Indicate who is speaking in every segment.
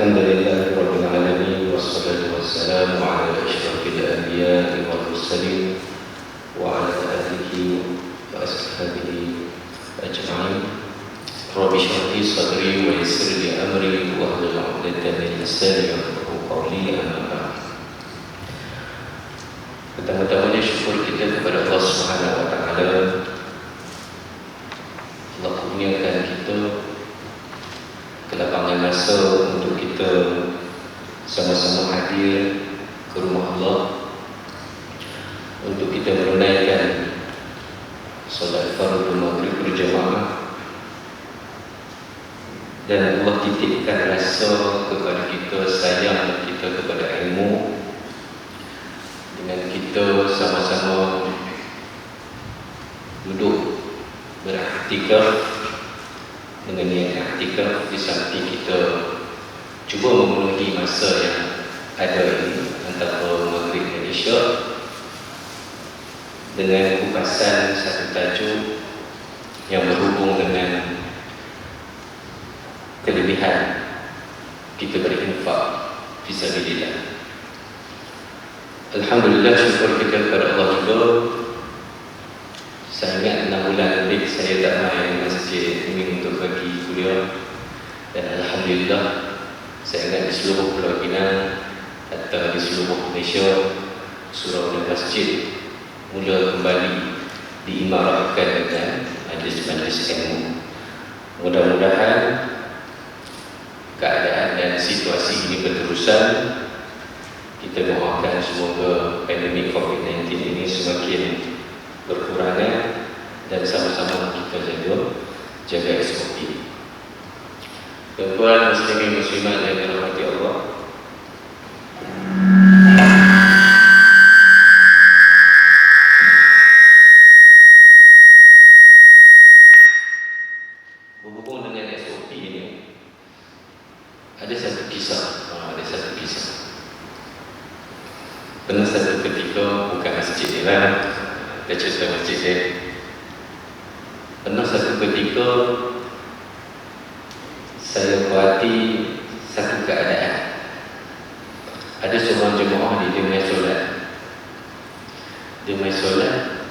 Speaker 1: الحمد لله رب العالمين والصلاة والسلام على أشرف الأنبياء والمرسلين وعلى آله وأصحابه أجمعين. رب اشرح لي صدري ويسر لي أمري واحلل عقدة من لساني يفقهوا قولي. أما بعد. Pertama-tamanya syukur kita kepada Allah Subhanahu wa taala. Allah kurniakan kita kelapangan masa untuk kita sama-sama hadir ke rumah Allah untuk kita menunaikan solat fardu maghrib berjamaah, dan Allah titipkan rasa kepada kita, sayang kita kepada ilmu, dengan kita sama-sama duduk beriktikaf dengan niat iktikaf di samping kita cuba memenuhi masa yang ada ini antara maghrib dan isyak dengan kupasan satu tajuk yang berhubung dengan kelebihan kita berinfak fisabilillah. Alhamdulillah, syukur kita kepada Allah juga. Saya ingat 6 bulan lebih saya tak main masjid ini untuk bagi kuliah, dan Alhamdulillah saya ingat di seluruh Pulau Pinang atau di seluruh Malaysia surau dan masjid mula kembali diimarahkan dengan majlis-majlis ilmu. Mudah-mudahan keadaan dan situasi ini berterusan. Kita doakan semoga pandemik COVID-19 ini semakin berkurangan dan sama-sama kita jaga SOP. Tuan-tuan muslimin muslimat yang dirahmati Allah, berhubung dengan SOP ini ada satu kisah. Pernah satu ketika, bukan masjid ni lah, kita cerita masjid dia. Pernah satu ketika saya perhati satu keadaan. Ada seorang jemaah dia main solat. Dia main solat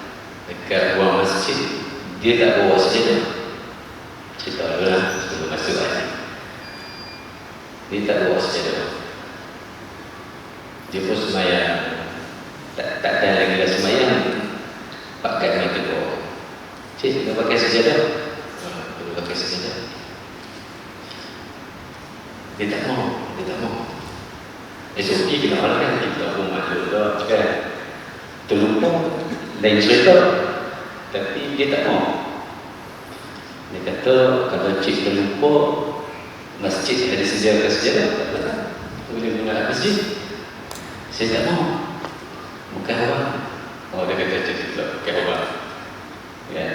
Speaker 1: dekat ruang masjid. Dia tak bawa sejadah. Cerita dulu lah sebelum masuk lagi. Dia tak bawa sejadah. Dia pun semayang. Tak ada lagi dah semayang, pakai yang kedua. Cik, nak pakai sejadah? Perlu pakai sejadah. Dia tak mau. SOP kena orang kita pun maklum dah kan. Terlupa, lain cerita. Tapi dia tak mau. Dia kata, kalau cik terlupa, masjid ada sejadah, tak apa. Boleh guna masjid. Saya tak mau. Bukan orang. Oh, dia kata macam tu pula, bukan orang. Ya.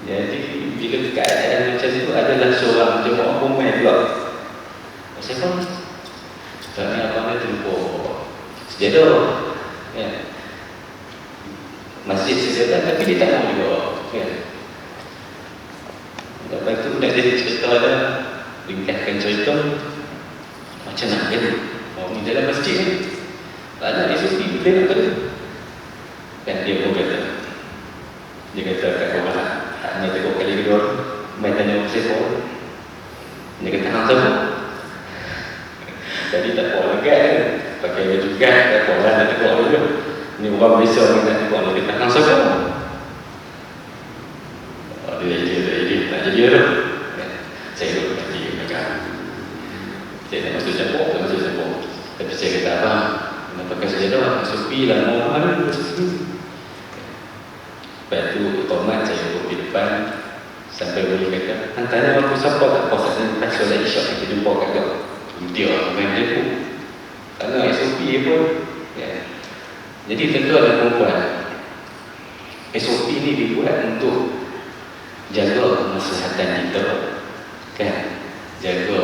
Speaker 1: Jadi bila keadaan macam itu, adalah seorang jemaah pemain pula. Siapa? Tadi abang dia terlupa sejadah. Ya. Masjid sejadah tapi dia tak mau juga. Ya. Lepas tu nak jadi cerita dah, ringkaskan cerita macam nak jadi. Oh, ni dalam masjid ni tak ada SOP, boleh nak kata. Kan dia pun kata. Dia kata kat orang hanya tengok kali kedua, main tanya siapa. Dia kata hang siapa. Jadi tak apa lagi kan. Pakai baju gas, tak apa orang nak tengok dulu. Ni orang Malaysia orang nak tengok. Dia kata hang siapa. Dia nak jadi tu. Saya duduk lagi dekat. Saya nak masuk campur, tapi saya kata abang, nak pakai sejadah, SOP lah, mau mana. Lepas tu otomat saya duduk di depan, sampai boleh kata, tanya aku siapa tak puas lepas solat isyak kita jumpa kat kau. Dia main dia pun tak nak SOP pun ya. Jadi tentu ada perempuan, SOP ni dibuat untuk jaga kemaslahatan kita, kan, jaga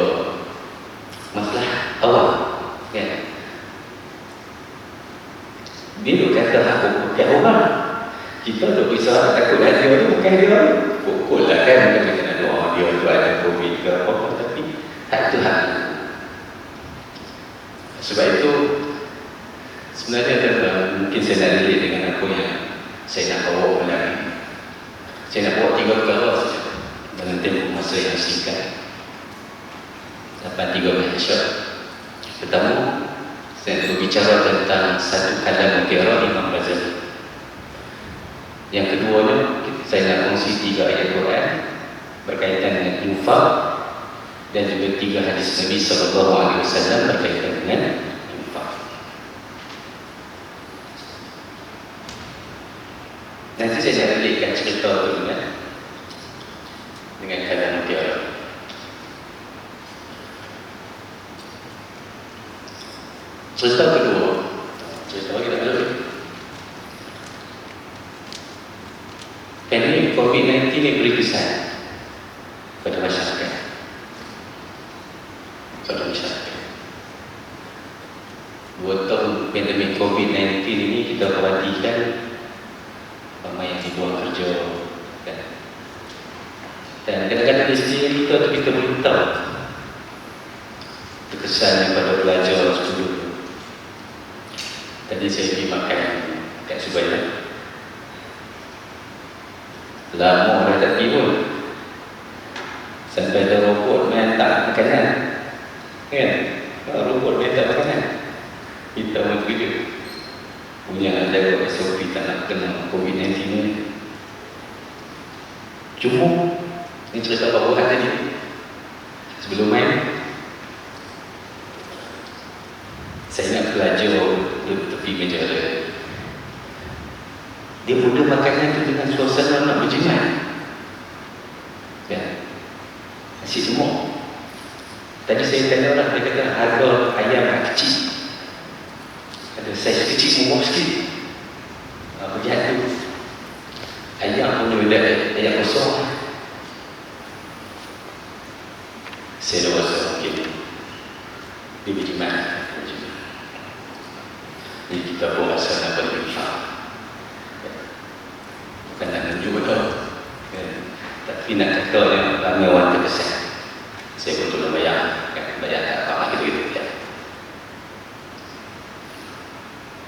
Speaker 1: masalah awak, kan. Dia duk kata aku bukan orang. Kita duk risau takut dia tu bukan dia. Pukul lah kan, kita kena doa dia tu ada COVID ke apa, tapi hak tu hak Sebab itu sebenarnya mungkin saya nak relate dengan apa yang saya nak bawa malam ini. Saya nak bawa 3 perkara saja dalam tempoh masa yang singkat. Dapat 3 mahasiswa. Pertama, saya nak berbicara tentang satu kalam mutiara Imam Ghazali. Yang keduanya, saya nak kongsi 3 ayat Quran berkaitan dengan infak dan juga 3 hadis Nabi SAW berkaitan dengan infak. Nanti saya nak relatekan cerita tu dengan kalam mutiara. Cerita kedua, cerita lagi tak ada. Pandemik COVID-19 ni beri kesan pada masyarakat. Pada masyarakat. 2 tahun pandemik COVID-19 ini kita perhatikan ramai yang dibuang kerja kan? Dan kadang-kadang di sini kita boleh tahu kekesan pada pelajar student. Tadi saya pergi makan kat Subaya. Lama dah tak pergi pun. Sampai ada robot minta makanan. Kan? Robot minta makanan. Kita orang kerja. Punya ada SOP tak nak kena COVID-19 ni. Cuma, ni cerita Pak Buat tadi. Sebelum main, saya nak belajar tepi meja dia. Dia mula makanan tu dengan suasana nak berjimat. Ya. Nasi semua. Tadi saya tanya orang, dia kata harga ayam yang kecil. Ada saiz kecil semua sikit. Berjaya tu. Ayam pun ada ayam kosong. Saya rasa mungkin dia berjimat. Jadi kita pun rasa nak berinfak. Bukan nak menunjuk dah. Tapi nak kata yang ramai orang terkesan. Saya pun tolong bayar. Bayar tak apa gitu ya.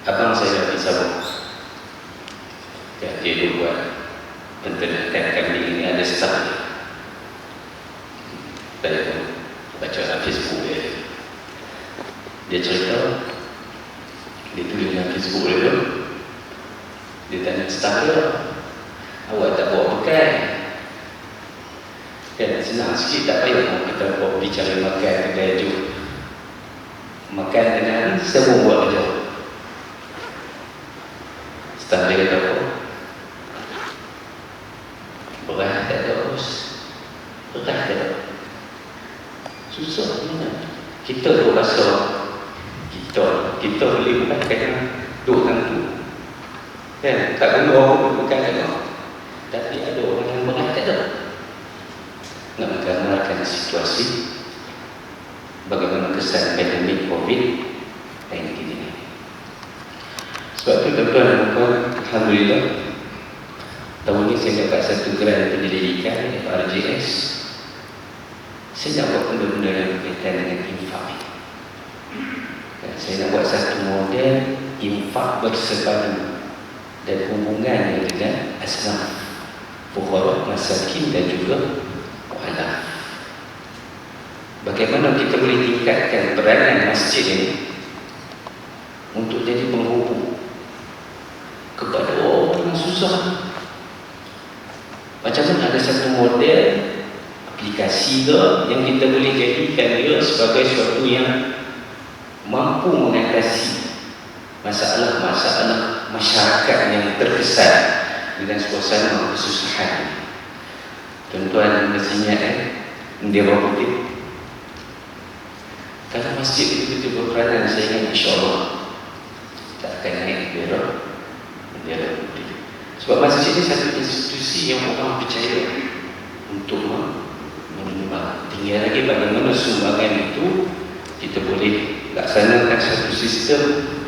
Speaker 1: Abang saya dah disabung. Dia dulu buat penternakan kambing ini ada setahun. Saya pun baca dalam Facebook dia. Dia cerita, dia tulis dalam Facebook dia. Dia tanya staf dia, awak tak bawa bekal? Kan senang sikit, tak payah kita bawa pergi cari makan kedai jom. Makan dengan semua buat kerja. Staf dia kata apa? Berat tak ada bos. Berat tak ada. Susah mana? Kita tu rasa kita boleh bukan kena duduk tu. Kan? Tak guna orang pun bukan kena. Tapi ada orang yang berat tak ada. Nak menggambarkan situasi bagaimana kesan pandemik COVID-19 ini. Sebab itu tuan-tuan dan puan, alhamdulillah tahun ini saya dapat satu grant penyelidikan FRJS. Saya nak buat benda-benda yang berkaitan dengan infak. Saya nak buat satu model infak bersepadu dan hubungannya dengan asnaf, fuqara, masakin dan juga mu'alaf. Bagaimana kita boleh tingkatkan peranan masjid ini untuk jadi penghubung kepada orang yang susah. Macam mana ada satu model aplikasi ke yang kita boleh jadikan dia sebagai sesuatu yang mampu mengatasi masalah-masalah masyarakat yang terkesan dengan suasana kesusahan. Tuan-tuan mestinya dia berputih. Kalau masjid itu betul berperanan, saya ingat insyaAllah tak akan naik bendera putih. Sebab masjid ini satu institusi yang orang percaya untuk menyumbang. Tinggal lagi bagaimana sumbangan itu kita boleh laksanakan satu sistem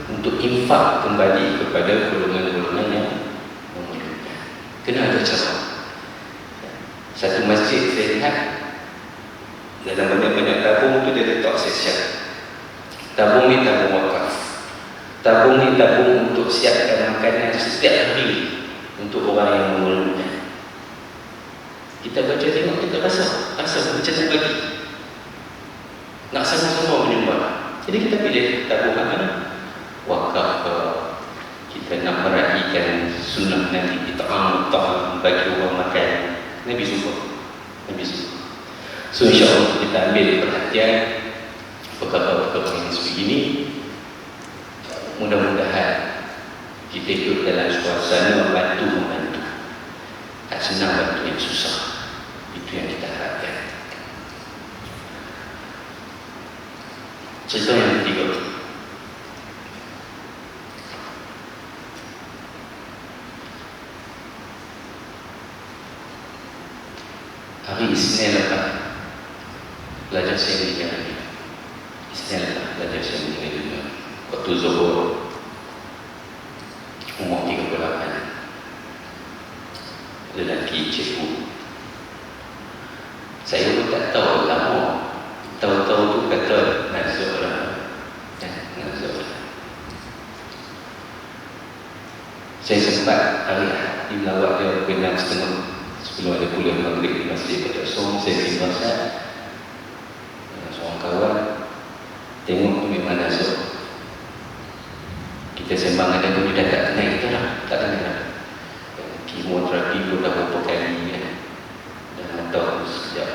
Speaker 1: untuk infak kembali kepada golongan-golongan yang memerlukan. Kena ada cara. Satu masjid saya lihat dalam banyak-banyak tabung tu dia letak seksyen. Tabung ni tabung wakaf. Tabung ni tabung untuk siapkan makanan setiap hari untuk orang yang memerlukan. Kita baca tengok, kita rasa macam nak bagi, nak sama-sama menyumbang. Jadi kita pilih tabung mana? Wakaf ke, kita nak meraihkan sunnah nanti kita bagi orang makan. Nabi suka. So insyaAllah kita ambil perhatian perkara-perkara yang sebegini. Mudah-mudahan kita hidup dalam suasana bantu-membantu. Tak senang bantu yang susah. Itu yang kita harapkan. Cerita yang ketiga. Hari Isnin lepas belajar saya meninggal dunia. Isnin lepas belajar saya meninggal dunia. Waktu Zuhur, umur 38, lelaki cikgu. Saya pun tak tahu lama. Tahu-tahu tu kata Nazur lah. Nazur lah. Saya sempat hari di melawat dia pukul 6.30 sebelum ada kuliah maghrib di masjid pada Som. Saya pergi pasal seorang kawan, tengok tu memang Nazur. Kita sembang ada tu, dia tak kenal kita lah. Tak kenal lah. Kemoterapi pun dah berapa kali kan. Dah hantar sekejap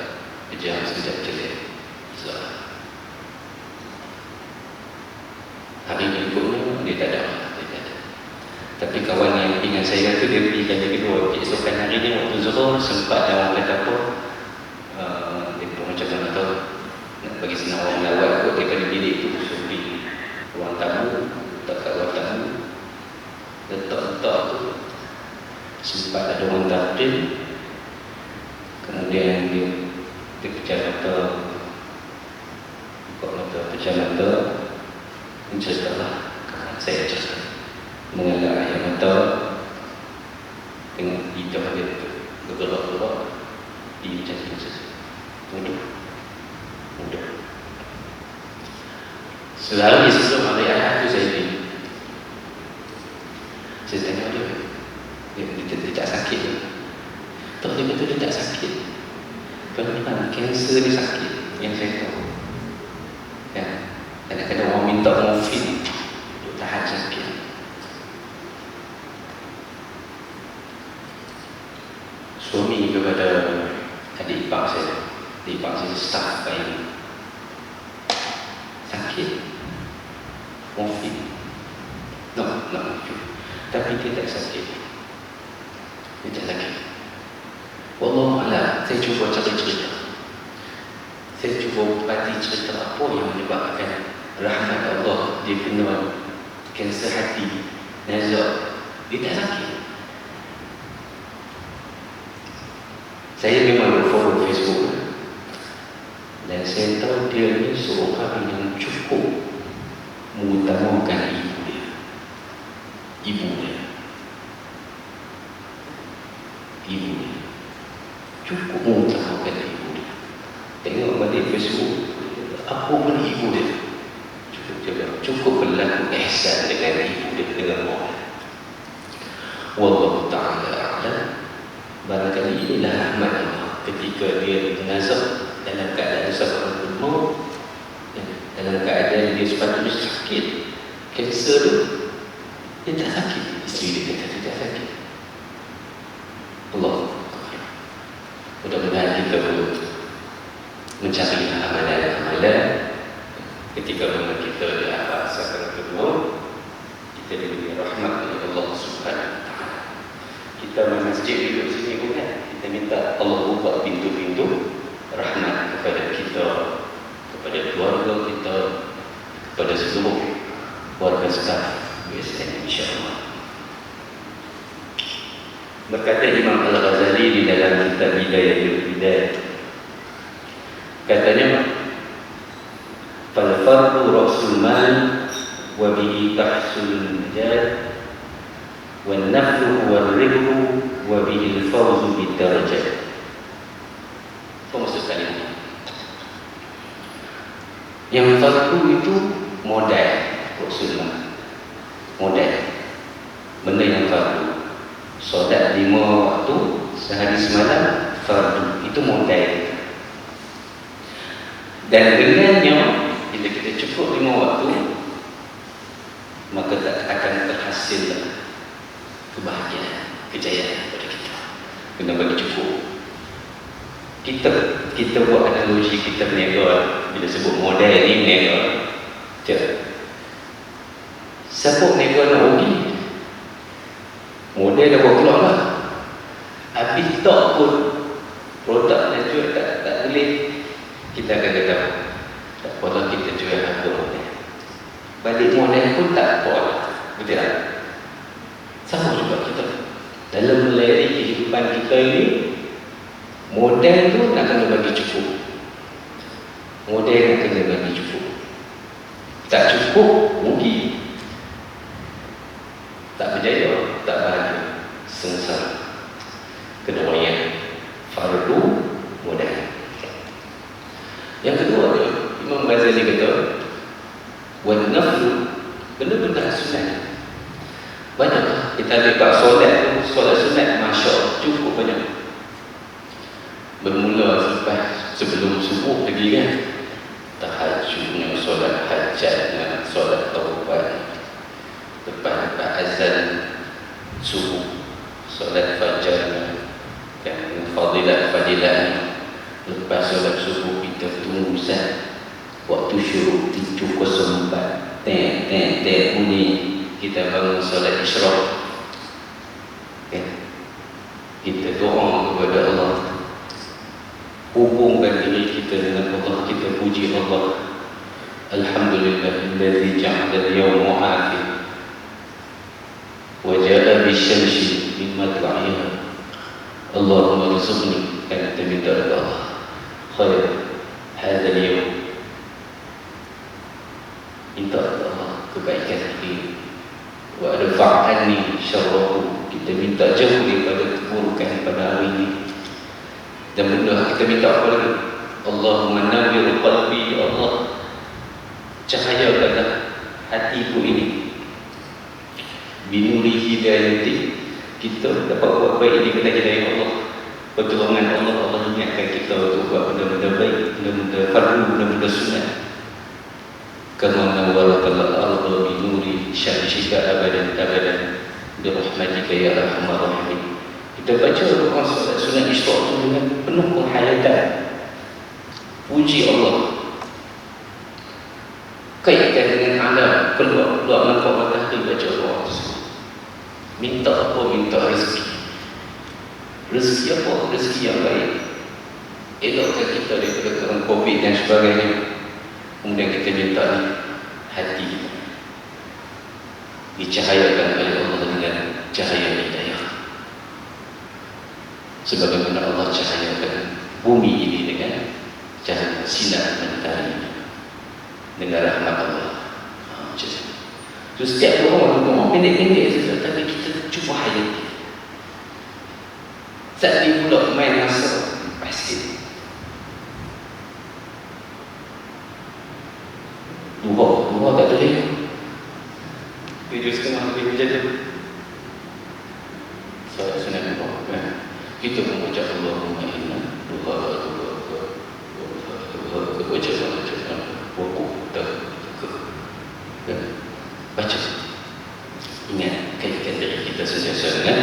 Speaker 1: kejam, sekejap celik. So, hari berikutnya dia tak ada. Tapi kawan yang dengan saya tu, dia pergi kali kedua. Keesokan hari ni waktu Zuhur sempat dah orang kata apa, dia pun macam mana tahu nak bagi senang orang lawat kot daripada bilik tu. So pergi ruang tamu, letak kat ruang tamu, letak tu sempat ada orang takdir. Kemudian dia pecah mata, buka mata, pecah mata, menceritalah kawan saya cerita mengenai air mata. Tengok lidah dia bergerak-gerak, dia macam tu. Mudah. Sehari sebelum hari Ahad tu saya pergi. Saya tanya dia tak sakit ke? Tak, dia kata dia tak sakit. Kadang-kadang kanser dia sakit, yang saya tahu. Ya, kadang-kadang orang minta morfin untuk tahan sakit. Suami kepada adik ipar saya. Adik ipar saya staf bayi. Sakit. Morfin. Nak morfin. Tapi dia tak sakit. Dia tak sakit. Wallahualam, saya cuba cari cerita. Saya cuba perhati cerita apa yang menyebabkan rahmat Allah dia kena kanser hati. Nazar, dia tak sakit. Saya memang follow Facebook dan saya tahu dia ni seorang yang cukup mengutamakan ibu dia. Cukup mengutamakan ibu dia. Tengok balik Facebook, apa pun ibu dia cukup berlaku ihsan dengan ibu dia, dengan Allah. Wallahu ta'ala a'lam. Barangkali inilah rahmat Allah ketika dia nazar dalam keadaan sakaratul maut, dalam keadaan dia sepatutnya sakit kanser tu, dia tak sakit. Isteri dia kata dia tak sakit. Allah, mudah-mudahan kita pun mencari amalan-amalan ketika memang kita di akhir sakaratul maut, kita diberi rahmat oleh Allah Subhanahu wa taala. Kita masjid duduk sini bukan, kita minta Allah buka pintu-pintu rahmat kepada kita, kepada keluarga kita, kepada seluruh warga staf USN, insya-Allah. Berkata Imam Al-Ghazali di dalam kitab Bidayatul Hidayah, katanya, "Fal-fardu ra'sul mal wa bihi tahsul najat, wan-naflu wal-ribhu wa bihi al-fawzu bid-darajat." Apa maksud kalimat? Yang fardu itu modal sunnah. Modal benda yang fardu. Solat 5 waktu sehari semalam fardu, itu modal. Dan dengannya bila kita cukup 5 waktu, maka tak akan terhasil kebahagiaan, kejayaan pada kita. Kena bagi cukup. Kita buat analogi, kita berniaga. Bila sebut modal ni berniaga, siapa berniaga nak rugi? Modal dah buat keluar lah. Habis tak pun produk nak jual tak boleh, kita akan kata tak apalah, kita jual harga modal. Balik modal pun tak apa, betul tak? Sama juga kita dalam melayari kehidupan kita ini. Modal tu nak kena bagi cukup. Modal nak kena bagi cukup. Tak cukup, rugi. Tak berjaya, tak bahagia, sengsara. Kedua yang fardu modal. Yang kedua, Imam Ghazali kata, wan naflu, benda-benda sunat. Banyak kita lepas solat sunat, masya Allah, cukup banyak. Bermula sebelum subuh lagi kan, tahajudnya, solat hajatnya, solat taubat, lepas azan subuh, solat fajarnya, dan fadilat-fadilatnya. Lepas solat subuh kita tunggu waktu syuruk 7.04 bunyi, kita bangun solat isyraq, okay. Kita doa kepada Allah, hubungkan diri kita dengan Allah, kita puji Allah. Alhamdulillahilladzi ja'ala al-yawma akhir wa ja'a bisyamsi min matla'iha. Allahumma rizqni, kan kita minta kepada Allah, khair hadha al-yawm, minta kepada Allah kebaikan ini. Wa adfa'anni syarrahu, kita minta jauh daripada keburukan pada hari ini. Dan benda kita minta apa lagi? Allahumma nawwir qalbi, ya Allah, cahayakanlah hatiku ini. Binuri hidayati, kita dapat buat baik di kena hidayah Allah, pertolongan Allah. Allah ingatkan kita untuk buat benda-benda baik, benda-benda fardu, benda-benda sunat. Kama nawwarakallahu al-arda binuri syamsika abadan bi rahmatika ya arhamar rahimin. Kita baca doa solat sunat isyraq itu dengan penuh penghayatan, puji Allah, kaitkan dengan alam, keluar nampak matahari, baca doa tersebut. Minta apa? Minta rezeki. Rezeki apa? Rezeki yang baik. Elokkan kita daripada kerana COVID dan sebagainya. Kemudian kita minta ni, hati kita dicahayakan oleh Allah dengan cahaya hidayah, sebagaimana Allah cahayakan bumi ini dengan cahaya sinar mentari dengan rahmat Allah. So, setiap orang pendek-pendek saja, tapi kita cuba hayati. Saat ni pula main masa pasti dua tak boleh. 7.30 lebih macam tu. Solat sunat dua kan. Kita membaca Allahumma inna duha baca. Ingat, kaitkan diri kita sentiasa dengan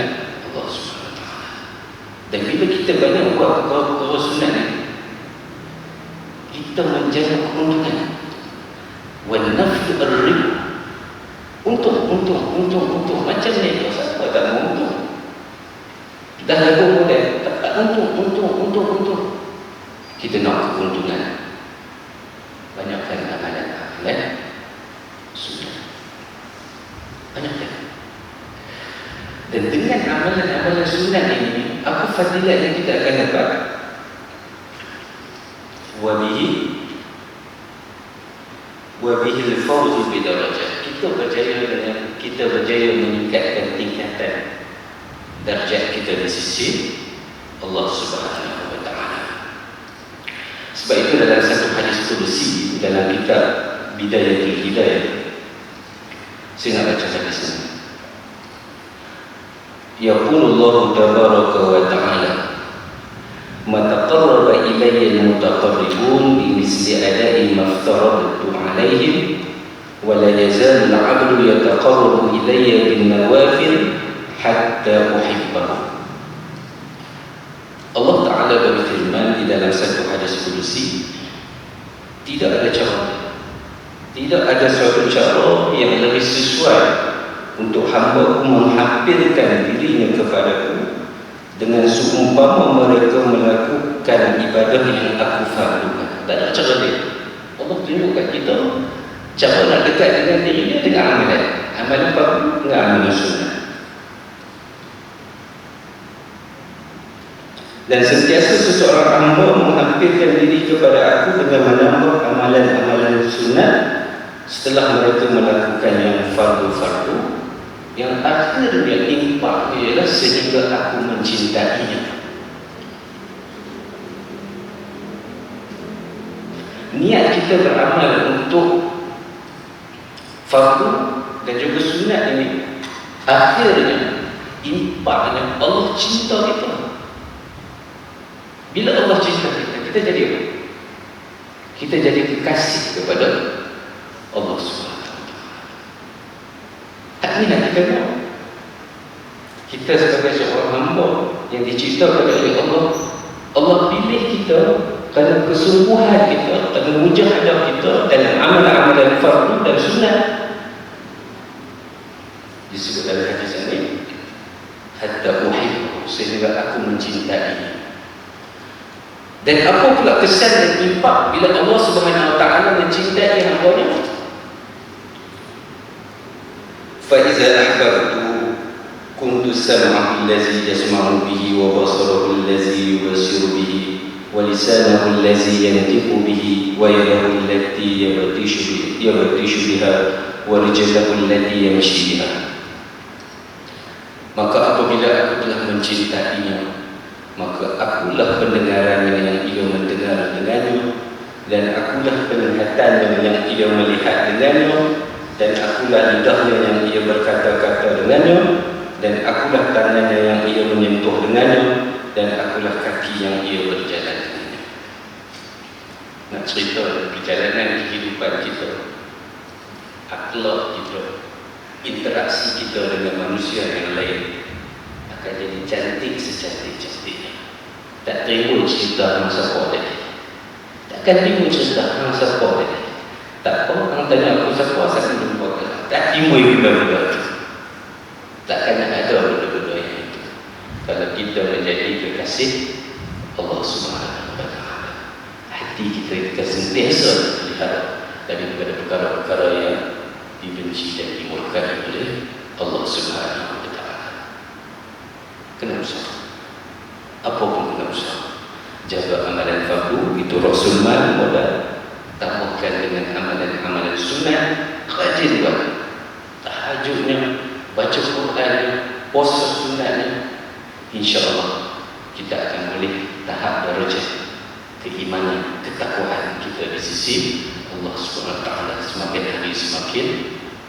Speaker 1: Allah Subhanahu Wa Taala. Dan bila kita banyak buat perkara sunat ni, kita menjaga keuntungan. Wan naflu ar-rib, untung macam ni. Siapa tak mau untung? Dah lagu model tak untung. Kita nak keuntungan. Banyakkan amalan sunat, banyakkan. Dan dengan amalan sunat ini, apa fadilat yang kita akan dapat? Wabihi al-fawzu bidarajah, kita berjaya meningkatkan tingkatan darjat kita di sisi Allah Subhanahu Wa Taala. Sebab itu dalam satu hadis qudsi dalam kitab Bidayatul Hidayah. Saya nak baca hadis ini. Yaqulullahu tabaraka wa ta'ala, ma taqarraba ilayya al-mutaqarribun bimisli ada'i ma aftaradtu 'alaihim wa la yazalu al-'abdu yataqarrabu ilayya bin nawafil hatta uhibbahu. Allah Ta'ala berfirman di dalam satu hadis kudusi, tidak ada cara, tidak ada suatu cara yang lebih sesuai untuk hamba-Ku menghampirkan dirinya kepadaku dengan seumpama mereka melakukan ibadah yang Aku fardukan. Tak ada cara dia. Allah tunjukkan kita cara nak dekat dengan dirinya dengan amalan. Amalan fardu dengan amalan sunnah. Dan sentiasa seseorang hamba menghampirkan diri kepada Aku dengan menambah amalan-amalan sunnah setelah mereka melakukan yang fardu-fardu, yang akhirnya impaknya ialah sehingga Aku mencintainya. Niat kita beramal untuk fardu dan juga sunat ini, akhirnya impaknya Allah cinta kita. Bila Allah cinta kita, kita jadi apa? Kita jadi kekasih kepada Allah SWT. Tak ni nak kita mahu. Kita sebagai seorang hamba yang diciptakan oleh Allah, Allah pilih kita kerana kesungguhan kita, kerana mujahadah kita dalam amalan-amalan fardu dan sunat. Disebut dalam hadis ini, hatta uhibbu, sehingga Aku mencintainya. Dan apa pula kesan dan impak bila Allah Subhanahu Wa Taala mencintai hamba-Nya? Fa iza ahbabtu kuntu sam'ahu allazi yasma'u bihi wa basarahu allazi yubsiru bihi wa lisanahu allazi yantiqu bihi wa yadahu allati yabtishu biha wa rijluhu allati yamshi biha. Maka apabila Aku telah mencintainya, maka Akulah pendengarannya yang ia mendengar dengannya, dan Akulah penglihatannya yang ia melihat dengannya, dan Akulah lidahnya yang ia berkata-kata dengannya, dan Akulah tangannya yang ia menyentuh dengannya, dan Akulah kaki yang ia berjalan dengannya. Nak cerita perjalanan kehidupan kita, akhlak kita, interaksi kita dengan manusia yang lain akan jadi cantik secantik-cantiknya. Tak timbul cerita hang siapa tadi. Takkan timbul cerita hang siapa tadi. Tak apa, hang tanya aku siapa, saya jumpa ke. Tak timbul benda-benda itu. Takkan ada benda-benda yang itu. Kalau kita menjadi kekasih Allah Subhanahu Wa Taala, hati kita akan sentiasa dilihat daripada perkara-perkara yang dibenci dan dimurkai oleh Allah Subhanahu Wa Taala. Kena usaha. Apa pun kena usaha. Jaga amalan fardu, itu Rasul Mal modal. Tambahkan dengan amalan-amalan sunnah, rajin buat. Tahajudnya, baca Qurannya, puasa sunnahnya. InsyaAllah kita akan boleh tahap darjah keimanan, ketakwaan kita di sisi Allah SWT semakin hari semakin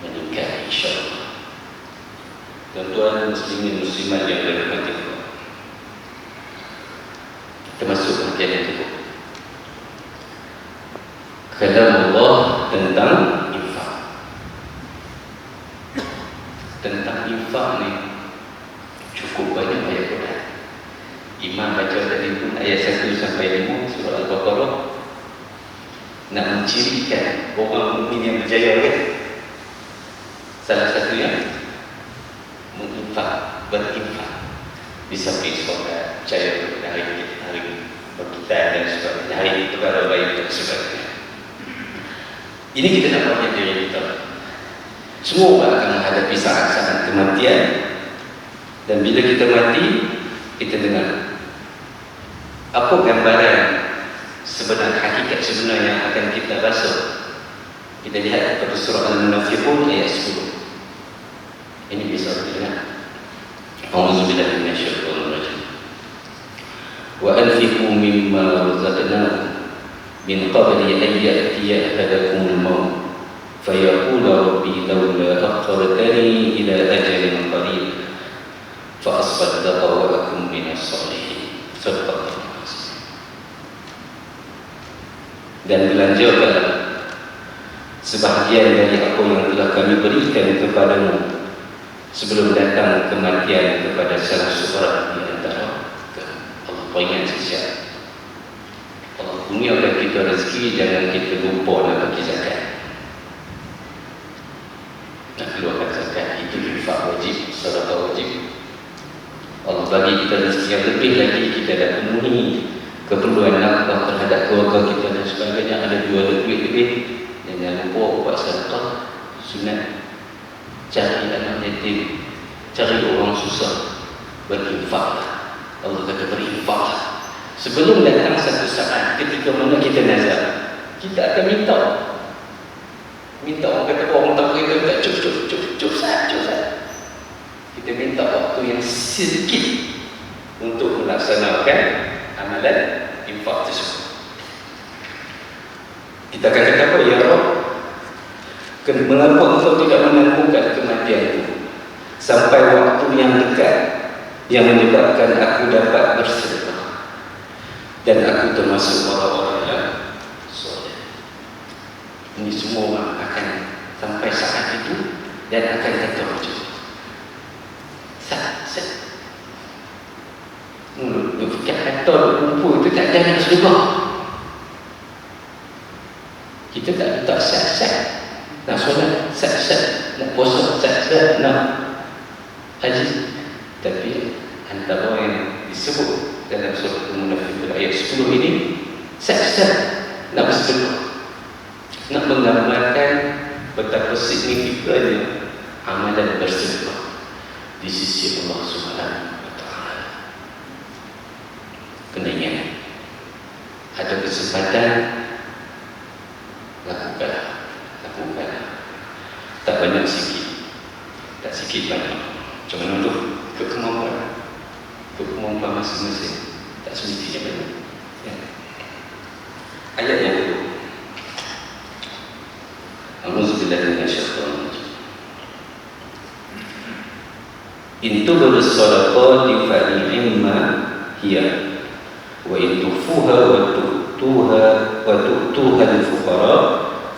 Speaker 1: meningkat, insyaAllah. Tuan-tuan muslimin muslimat yang dirahmati Allah, kita masuk bahagian yang kedua. Kalam Allah tentang infak. Tentang infak ni cukup banyak ayat Quran. Imam baca tadi pun ayat 1 sampai 5 surah Al-Baqarah nak mencirikan orang mukmin yang berjaya kan? Salah satunya menginfak, berinfak di samping solat, percaya pada hari berkitab dan sebagainya, hari perkara baik dan sebagainya. Ini kita nak banyak diri kita. Semua orang akan menghadapi saat-saat kematian, dan bila kita mati, kita dengar apa gambaran sebenar, hakikat sebenar yang akan kita rasa. Kita lihat pada surah Al-Munafiqun ayat 10. Ini bisa kita dengar. A'udzubillahi minasyaitonir rajim. Wa anfiqu mimma razaqnakum min qabli an ya'tiya ahadakumul maut فيقول ربي لولا أخرتني إلى أجل قريب فأصدق وأكن من الصالحين. صدق الله. Dan belanjakanlah sebahagian dari apa yang telah kami berikan kepadamu sebelum datang kematian kepada salah seorang di antara Allah. Peringat sesiap, Allah kurniakan kita rezeki, jangan kita lupa nak bagi zakat, nak keluarkan zakat. Itu infak wajib, sedekah wajib. Allah bagi kita rezeki yang lebih lagi, kita dah penuhi keperluan nafkah terhadap keluarga kita dan sebagainya. Ada dua duit lebih, dan jangan lupa buat sedekah sunat. Cari anak yatim, cari orang susah, berinfaklah. Allah kata berinfaklah. Sebelum datang satu saat ketika mana kita nazar, kita akan minta orang kata, orang tak boleh kata cukup sat. Kita minta waktu yang sedikit untuk melaksanakan amalan infak tersebut. Kita akan kata apa? Ya Rabb, mengapa engkau tidak menangguhkan kematian itu sampai waktu yang dekat yang menyebabkan aku dapat bersedekah dan aku termasuk orang-orang yang soleh. Ini semua akan sampai saat itu dan akan kata macam fikir kata kumpul itu tak ada nak sedekah. Kita tak sat-sat nak solat, sat-sat nak puasa, sat-sat nak haji. Tapi antara yang disebut dalam surah Al-Munafiqun ayat 10 ini, sat-sat nak bersedekah, nak menggambarkan betapa signifikannya amalan bersedekah di sisi Allah Subhanahu wa Ta'ala. Kena ingat, ada kesempatan, lakukanlah. Tak banyak sikit, tak sikit banyak. Macam mana tu? Kemampuan masing-masing, tak semestinya banyak. Ya. Ayat yang kedua, A'udzubillahi minasyaitonir rajim. In tubdu shadaqati fa ni'ma hiya wa in tukhfuha wa tu'tuha al-fuqara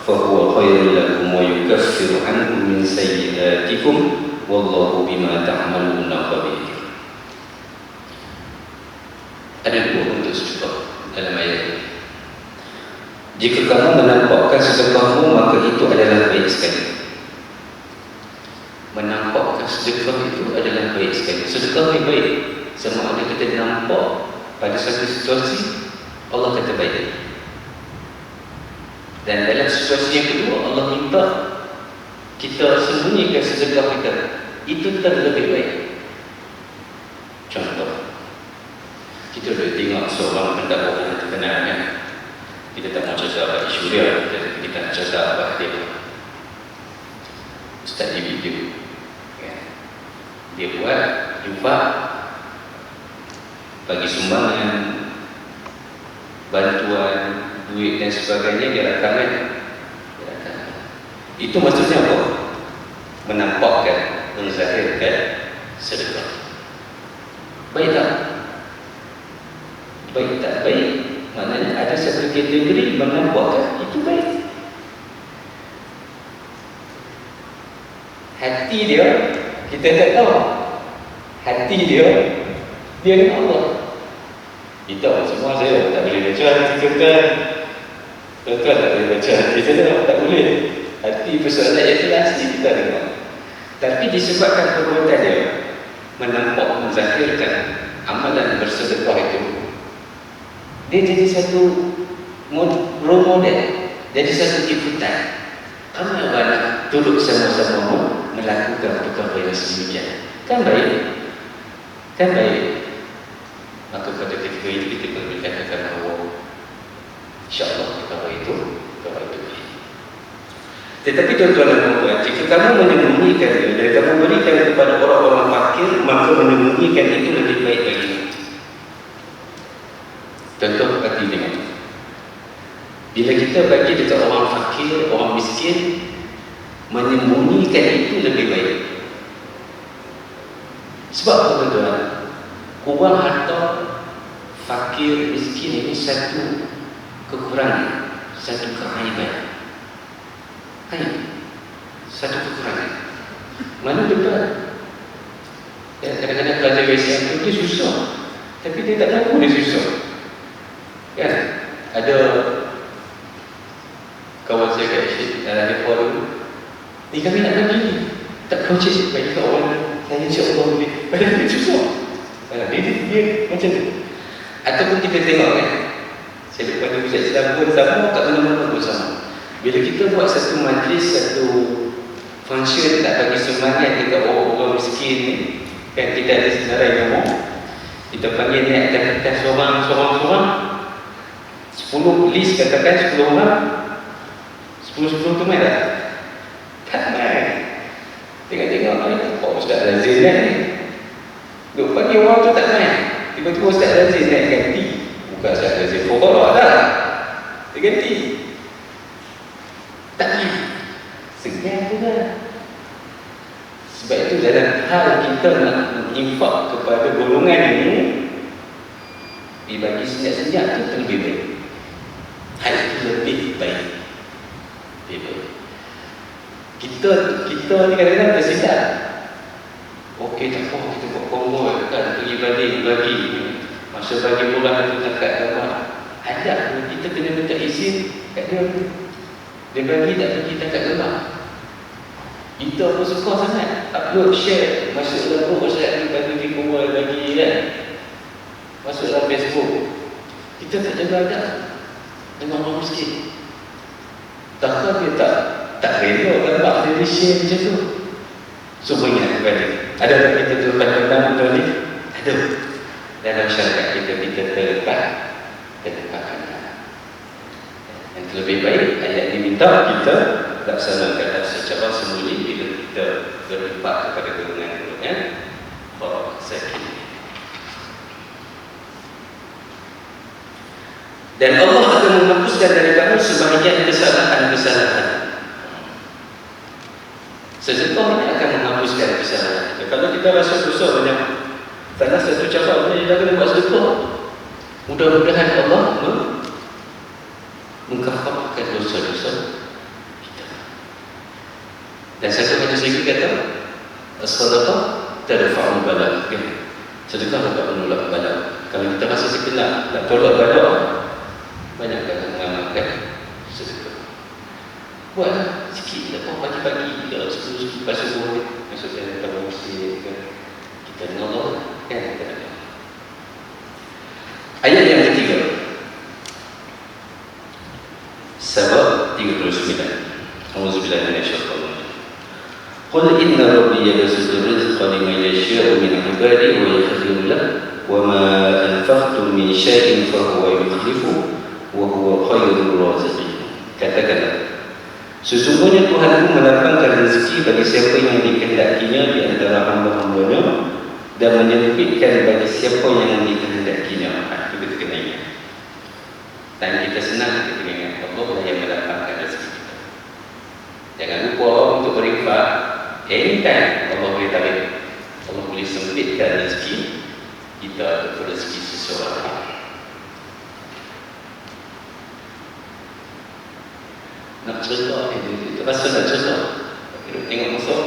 Speaker 1: fa huwa khairul lakum wa yukaffiru 'ankum min sayyi'atikum wallahu bima ta'maluna khabir. Ada dua bentuk sedekah dalam ayat ini. Jika kamu menampakkan sedekahmu, maka itu adalah baik sekali. Menampakkan sedekah itu adalah baik sekali. Sedekah yang baik, sama ada kita nampak pada satu situasi, Allah kata baik. Dan dalam situasi yang kedua, Allah minta kita sembunyikan sedekah kita, itu terlebih baik. Contoh, kita boleh tengok seorang pendakwa yang terkenal, kan? Kita tak mau cerita apa isu dia, kita nak cerita apa dia. Ustaz di video, kan? Dia buat infak, bagi sumbangan, bantuan, duit dan sebagainya, dia rakamkan. Itu maksudnya apa? Menampakkan, menzahirkan sedekah. Baik tak? Baik tak baik? Maknanya ada satu kategori menampakkan itu baik. Hati dia, kita tak tahu. Hati dia dengan Allah. Kita semua saya tak boleh baca hati tuan-tuan. Tuan-tuan tak boleh baca hati saya, tak boleh. Hati persoalan yang jelas ni kita dengar. Tapi disebabkan perbuatan dia menampak, menzahirkan amalan bersedekah itu, dia jadi satu role model, jadi satu ikutan. Ramai orang nak duduk sama-sama melakukan perkara yang sedemikian. Kan baik? Kan baik? Maka pada ketika itu kita boleh katakan bahawa insya-Allah perkara itu baik. Tetapi tuan-tuan dan puan-puan, jika kamu menyembunyikan dia dan kamu berikan kepada orang-orang fakir, maka menyembunyikan itu lebih baik lagi. Contoh hati dengan, bila kita bagi dekat orang fakir, orang miskin, menyembunyikan itu lebih baik. Sebab apa tuan? Kurang harta, fakir, miskin ini satu kekurangan, satu keaiban. Satu kekurangan. Mana betul? Ya, kadang-kadang pelajar WSM itu dia susah, tapi dia tak tahu dia susah. Kan? Ada kawan saya kat Nepal dulu, ni kami nak bagi ni, tak kau cik bagi kawan saya insya-Allah boleh. Padahal dia susah. Dia macam tu. Ataupun kita tengok kan, saya depan ni Ustaz Islam pun sama, kat mana-mana pun sama. Bila kita buat satu majlis, satu function nak bagi sumbangan dekat orang-orang miskin ni, kan kita ada senarai nama, kita panggil naik atas seorang-seorang 10 list, katakan 10 orang, 10 tu main tak? Tak main. Tengok-tengok kok Ustaz Razin kan ni, duk panggil orang tu tak main. Tiba-tiba Ustaz Razin naik ganti, bukan Ustaz Razin Fokolok dah, dia ganti. Tak main, segan tu kan. Sebab itu dalam hal kita nak infak kepada golongan ini, dibagi senyap-senyap itu lebih baik. Hal itu lebih baik. Lebih baik. Kita ni kadang-kadang tersilap. Okey, tak apa, kita buat kombo kan, pergi bagi. Masa bagi bola tu tak kat gambar. Ada kita kena minta izin kat dia. Dia bagi tak pergi tak kat gambar. Kita pun suka sangat upload, share, masuk dalam grup WhatsApp ni, bagi kumpul bagi kan, masuk dalam Facebook. Kita tak jaga adab dengan orang miskin. Takkan dia tak rela gambar dia share macam tu. Semuanya kepada ada tak kita terlepas betul ni? Ada. Dalam syariat kita terlepas yang lebih baik ayat ini minta kita laksanakan secara semuli bila kita berlipat kepada golongan-golongan orang sakit. Dan Allah akan menghapuskan dari kamu sebahagian kesalahan-kesalahan. Sedekah ini akan menghapuskan kesalahan. Kalau kita rasa dosa banyak, salah satu cara kita kena buat sedekah. Mudah-mudahan Allah mengkafarkan dosa-dosa kita. Dan satu hadis lagi kata, as-sadaqah tadfa'u bala. Sedekah dapat menolak bala. Kalau kita rasa sekenal nak tolak bala, banyakkan mengamalkan sedekah. Buatlah sikit, tak apa pagi-pagi, kalau 10 lepas subuh, masuk dalam tabung masjid, kita dengan Allah, kan kita ada. Ayat yang ketiga, Sabah 39. Auzubillahi minasyaitonir rajim. Qul inna rabbi yabsutu rizqa liman yasha'u min 'ibadihi wa yaqdiru lahu wa ma anfaqtum min shay'in fa huwa yukhlifu wa huwa khairur raziqin. Katakanlah, sesungguhnya Tuhanku melapangkan rezeki bagi siapa yang dikehendakinya di antara hamba-hambanya dan menyempitkan bagi siapa yang dikehendakinya. Itu kita kena ingat. Dan kita senang kita ingat Allah yang melapangkan rezeki kita. Jangan lupa untuk berinfak. Anytime Allah boleh tarik, Allah boleh sempitkan rezeki kita atau rezeki seseorang. Nak cerita ni, rasa nak cerita. Kita tengok masuk.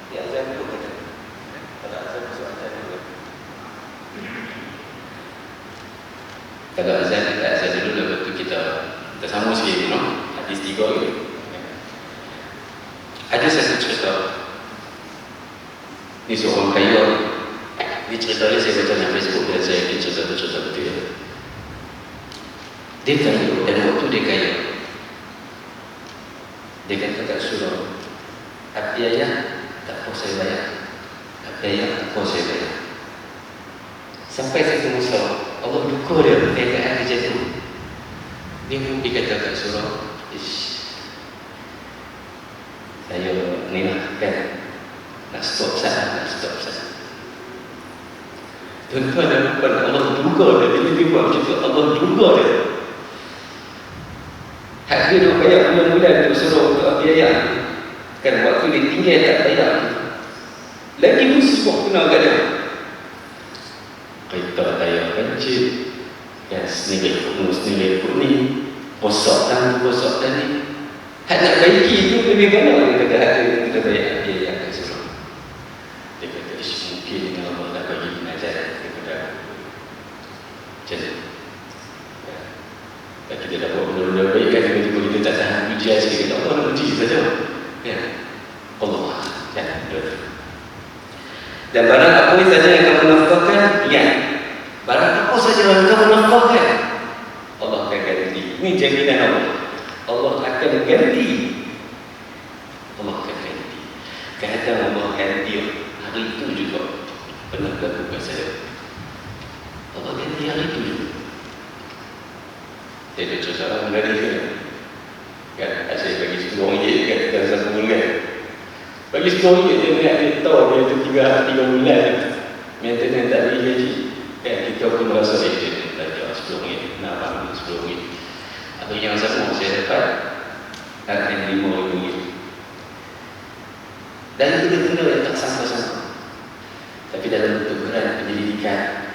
Speaker 1: Ya, azan dulu kata. Kalau azan masuk azan dulu. Kalau azan dulu, lepas tu kita sambung sikit, hadis 3 ni. Ada satu cerita. Ni seorang kaya. Ni cerita ni saya baca dalam Facebook dan saya ingin cerita betul ya. Dia kaya, dan waktu dia kaya, dia kata kat surau, api ayah tak apa saya bayar, api ayah tak apa saya bayar. Sampai satu masa Allah duka dia keadaan macam tu. Dia mimpi kata kat surau, saya ni lah kan, nak stop sah. Tuan-tuan dan puan, Allah duka dia. Bila dia buat macam tu, Allah duka dia. Hak dia nak bayar bulan-bulan tu suruh untuk biaya. Kan waktu dia tinggal tak bayar. Lagi musibah kena kat dia. Kereta tayar kancil, kan senilai ikut ni, rosak dan ni. Hak nak baiki tu lebih banyak daripada hak dia kita bayar biaya yang akan suruh. Dia kata, mungkin dengan Allah dah bagi pengajaran kepada macam ni. Dan kita dah buat benda-benda baik kan, tiba-tiba kita tak tahan ujian sikit. Allah nak uji saja. Ya. Allah. Ya. Dan barang apa saja yang kamu nafkahkan, ingat. Barang apa saja yang kamu nafkahkan, Allah akan ganti. Ini jaminan Allah. Allah akan ganti. Allah akan ganti. Kadang Allah ganti hari itu juga. Pernah berlaku pada saya. Allah ganti hari itu juga. Saya ada seorang dari ke kan, saya bagi RM10 kan, dalam satu bulan bagi RM10 dia nak dia tahu dia tu 3 bulan maintenance tak bagi gaji kan, kita pun rasa dia belajar RM10 nak bangun RM10. Atau yang sama saya dapat RM5,000 dan itu benda yang tak sangka-sangka, tapi dalam bentuk geran penyelidikan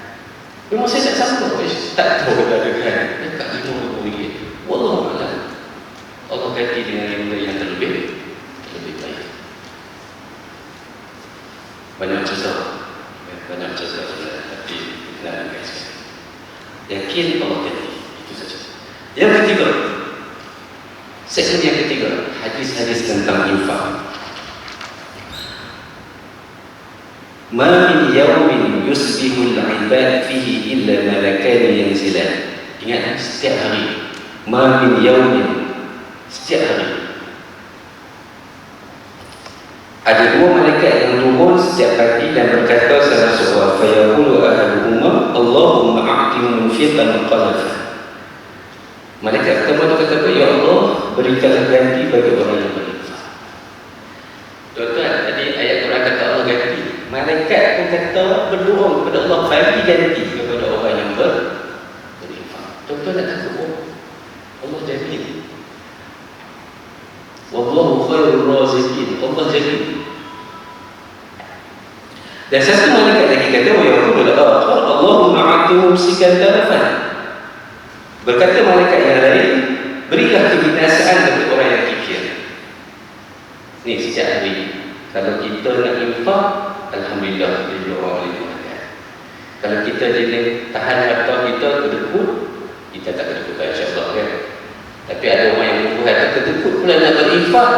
Speaker 1: memang saya tak sangka, tak tahu kata ada geran dekat RM5,000. Wallahualam, Allah ganti dengan benda yang lebih baik. Banyak cerita, tapi nak guys, yakin Allah ganti, itu saja. Yang ketiga, segmen yang ketiga, hadis-hadis tentang infak. Ma min yawmin yusbihul ibad fihi illa malakani yanzilan. Ingat, setiap hari. Ma min yawmin, setiap hari ada 2 malaikat yang turun setiap pagi dan berkata salah seorang, fayaqulu ahaduhuma Allahumma a'ti munfiqan qalafa. Malaikat pertama tu kata, ya Allah, berikanlah ganti bagi orang yang berinfak. Tuan-tuan, tadi ayat Quran kata Allah ganti. Malaikat pun kata berdoa kepada Allah bagi ganti kepada orang yang berinfak. Tuan-tuan nak takut Allah jamin. Wallahu khairur raziqin. Allah jamin. Dan satu malaikat lagi kata, wa yaqulu Allahumma a'ti mumsikan talafan. Berkata malaikat yang lain, berilah kebinasaan bagi orang yang kikir. Ni sejak hari. Kalau kita nak infak, alhamdulillah dia orang boleh makan. Kalau kita jadi tahan harta kita kedekut, kita tak kedekut insya-Allah kan. Tapi ada orang yang membuat harta kedekut pula nak berinfak.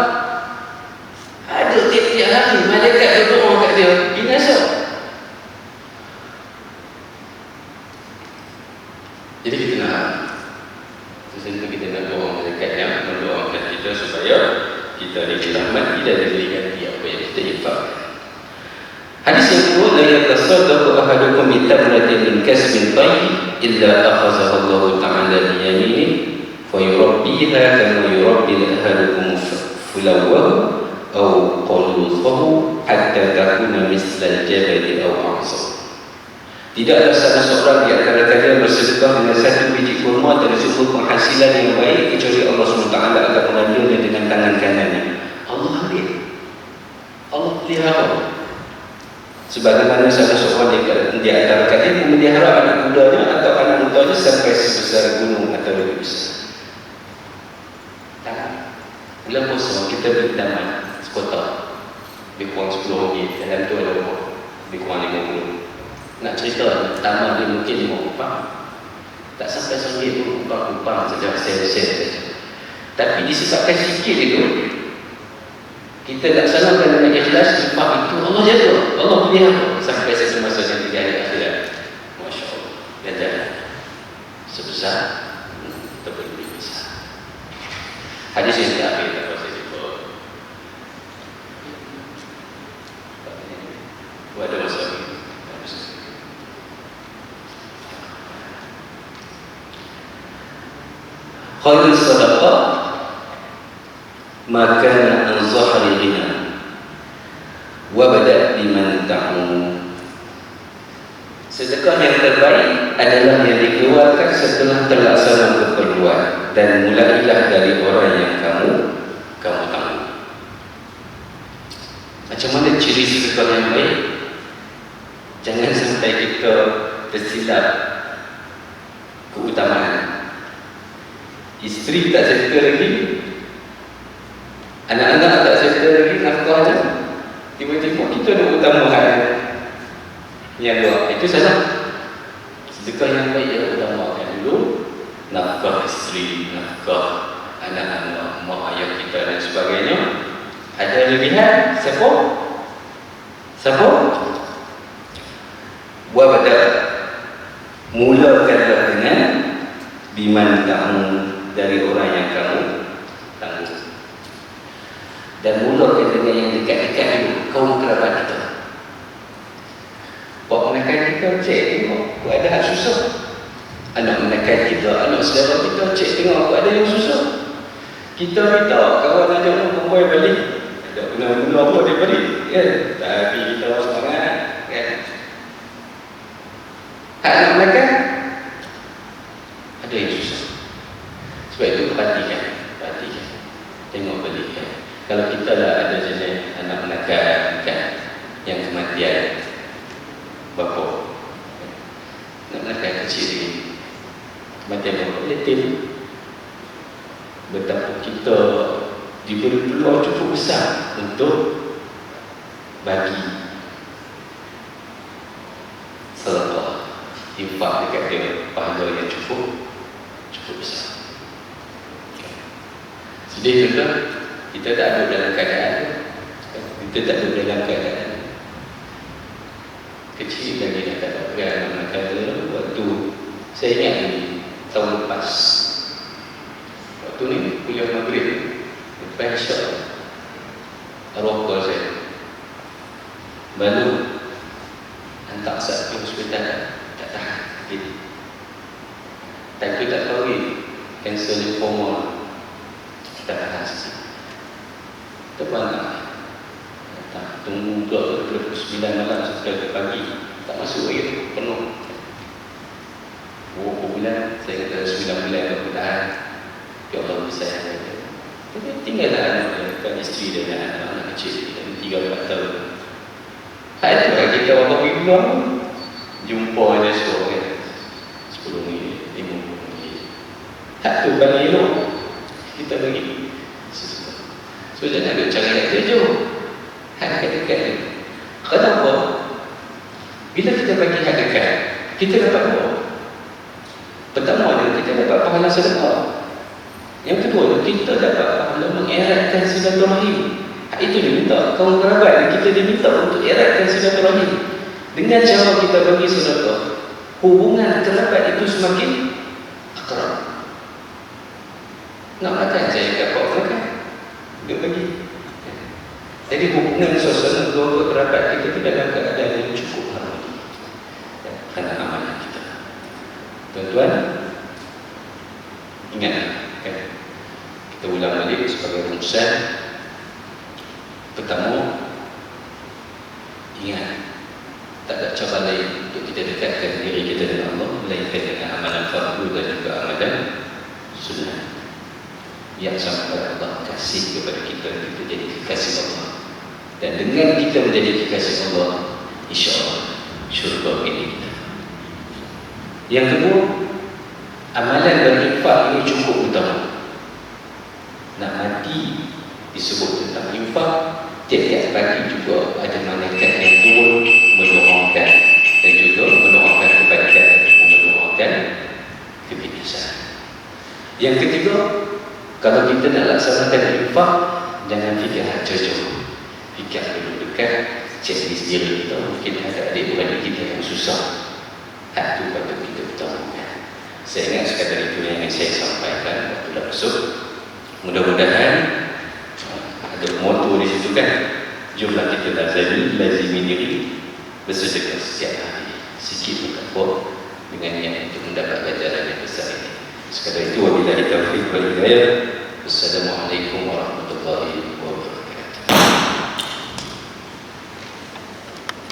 Speaker 1: Ada tiap-tiap hari malaikat berdoa kat dia, binasa. Jadi kita nak sesuatu kita nak doa malaikat yang mendoakan kita supaya kita dirahmati dan diganti apa yang kita infak. Hadis yang kedua, la yatasaddaqu ahadukum bi tamratin min kasbin tayyib illa akhazahu Allah ta'ala bi yaminihi fa yurabbiha kama yurabbi ahadukum fulawahu aw qalusahu hatta takuna misla al-jabal aw a'sar. Tidaklah salah seorang di antara kalian bersedekah dengan satu biji kurma dari sumber penghasilan yang baik kecuali Allah SWT akan mengambilnya dengan tangan kanannya. Allah ambil, Allah pelihara. Sebagaimana salah seorang di antara kalian memelihara anak mudanya atau anak mudanya sampai sebesar gunung atau lebih besar. Tak. Bulan puasa kita beli taman sekota, lebih kurang RM10, dalam tu ada lebih kurang RM50. Nak cerita taman dia mungkin RM5, tak sampai RM1 tu, upang saja, sen-sen saja. Tapi disebabkan sikit itu, kita laksanakan dengan ikhlas, infak itu Allah jaga, Allah pelihara sampai satu masa yang di hari akhirat. Masya Allah, ganjaran sebesar ataupun lebih besar. Hadis yang terakhir dapat saya jumpa. Ada masalah. Khairul sadaqah maka an zahri ghina wa bada' biman ta'um. Sedekah yang terbaik adalah yang dikeluarkan setelah terlaksana keperluan, dan mulailah dari orang yang kamu tanggung. Macam mana ciri sedekah yang baik? Jangan sampai kita tersilap keutamaan. Isteri tak sedekah lagi, anak-anak tak sedekah lagi, nafkahnya tiba-tiba kita nak utamakan niaga. Itu salah. Sedekah yang baik ialah utamakan dulu nafkah isteri, nafkah anak-anak, mak ayah kita dan sebagainya. Ada lebihan, siapa? Wabda, mulakanlah dengan biman kamu, dari orang yang kamu tanggung. Dan mulakan dengan yang dekat-dekat dulu, kaum kerabat kita. Buat menekan kita, cek tengok aku ada hak susah. Anak menekan kita, anak saudara kita, cek tengok aku ada yang susah. Kita minta kawan ajak orang perempuan balik, ada guna-guna apa dia balik, kan? Tapi kita semangat, kan? Hak nak menekan, ada yang susah. Sebab itu perhatikan. Tengok balik, kan? Kalau kita lah ada jenis anak menekan, kan, yang kematian bapa, nak menekan kecil lagi, kematian bapa, yatim, betapa kita diberi peluang cukup besar untuk bagi sedekah, infak dekat dia, pahala yang cukup besar. Sedih juga kita tak ada dalam keadaan, kecil lagi nak tak ada nak kata. Waktu saya ingat ni tahun lepas, waktu ni kuliah maghrib, lepas syok rokok saya, baru hantar sat ke hospital, tak tahan sakit. Tak tu tak tahu kanser lymphoma, tak tahan sakit. Tepat tak tunggu pula ke 9 malam sampai ke pagi, tak masuk lagi, penuh. Berapa bulan, saya kata 9 bulan aku tahan. Ya Allah bisa saya kata. Tapi tinggallah anak, kan, isteri dan anak kecil, 3-4 tahun. Tak ada lah kita waktu pergi pulang, jumpa ada seorang, kan, 10 minit, 50 minit. Tak tu bagi elok, kita bagi. So jangan ada cara yang jauh, hak dekat ni. Kenapa? Bila kita bagi hak dekat, kita dapat apa? Pertama, kita dapat pahala sedekah. Yang kedua, kita dapat pahala mengeratkan silaturahim. Hak itu diminta kaum kerabat, kita diminta untuk eratkan silaturahim. Dengan cara kita bagi sedekah, hubungan kerabat itu semakin akrab. Nak makan, saya dapat makan, dia bagi. Jadi hubungan suasana keluarga kerabat kita itu dalam keadaan yang cukup harmoni kerana amanah kita. Tuan-tuan, ingat, kan? Kita ulang balik sebagai rumusan. Pertama, ingat, tak ada cara lain untuk kita dekatkan diri kita dengan Allah melainkan dengan amalan fardu dan juga amalan sunnah yang sampai Allah kasih kepada kita, kita jadi kekasih Allah. Dan dengan kita menjadi kekasih Allah, insya-Allah syurga milik kita. Yang kedua, amalan berinfak ini cukup utama. Nak mati disebut tentang infak, tiap-tiap pagi juga ada malaikat yang turun mendoakan dan juga mendoakan kebaikan dan mendoakan kebinasan. Yang ketiga, kalau kita nak laksanakan infak, jangan fikir jauh. Fikir dulu dekat, cek list diri kita. Mungkin ada adik-beradik kita yang susah, hak tu patut kita utamakan. Saya ingat sekadar itu yang saya sampaikan waktu dah masuk. Mudah-mudahan ada moto di situ, kan, jumlah kita lazimi diri bersedekah setiap hari, sikit berkapur dengan niat untuk mendapat ganjaran yang besar ini. Sekadar itu, wabillahi taufiq wal hidayah. Wassalamualaikum warahmatullahi